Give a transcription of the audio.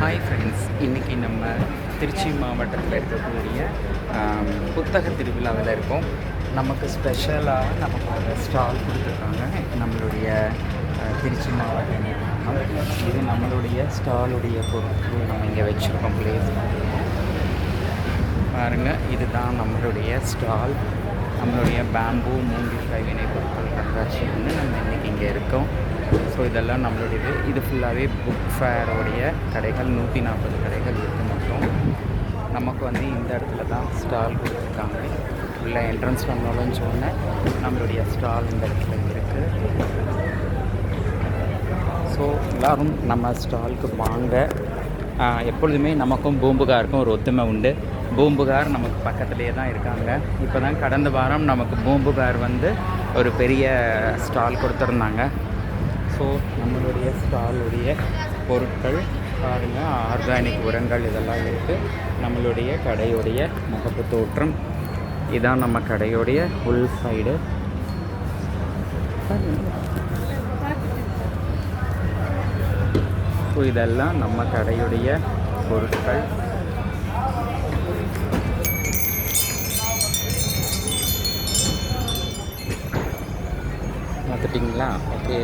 Hi friends, இன்றைக்கி நம்ம திருச்சி மாவட்டத்தில் இருக்கக்கூடிய புத்தக திருவிழாவில் இருக்கோம். நமக்கு ஸ்பெஷலாக நமக்கு ஒரு ஸ்டால் கொடுத்துருக்காங்க. நம்மளுடைய திருச்சி மாவட்டம் இது நம்மளுடைய ஸ்டாலுடைய பொருட்கள் நம்ம இங்கே வச்சுருக்கோம். பிளேஸ் பாருங்கள், இதுதான் நம்மளுடைய ஸ்டால். நம்மளுடைய பேம்பூ மூங்கில் கைவினை பொருட்கள் கண்காட்சி வந்து நம்ம இன்றைக்கி இங்கே இருக்கோம். ஸோ இதெல்லாம் நம்மளுடைய இது ஃபுல்லாகவே புக் ஃபேரோடைய கடைகள் 140 கடைகள் இருக்குது மொத்தம். நமக்கு வந்து இந்த இடத்துல தான் ஸ்டால் கொடுத்துருக்காங்க. உள்ள என்ட்ரன்ஸ் பண்ணணும்னு சொன்னேன், நம்மளுடைய ஸ்டால் இந்த இடத்துல இருக்குது. ஸோ எல்லோரும் நம்ம ஸ்டாலுக்கு வாங்க. எப்பொழுதுமே நமக்கும் பூம்புகாருக்கும் ஒரு ஒத்துமை உண்டு. பூம்புகார் நமக்கு பக்கத்துலேயே தான் இருக்காங்க. இப்போ தான் கடந்த வாரம் நமக்கு பூம்புகார் வந்து ஒரு பெரிய ஸ்டால் கொடுத்துருந்தாங்க. ஸோ நம்மளுடைய ஸ்டாலுடைய பொருட்கள் பாருங்கள், ஆர்கானிக் உரங்கள் இதெல்லாம் இருக்குது. நம்மளுடைய கடையுடைய முகப்பு தோற்றம் இதான். நம்ம கடையுடைய உள் சைடு ஸோ இதெல்லாம் நம்ம கடையுடைய பொருட்கள். பார்த்துட்டிங்களா? ஓகே.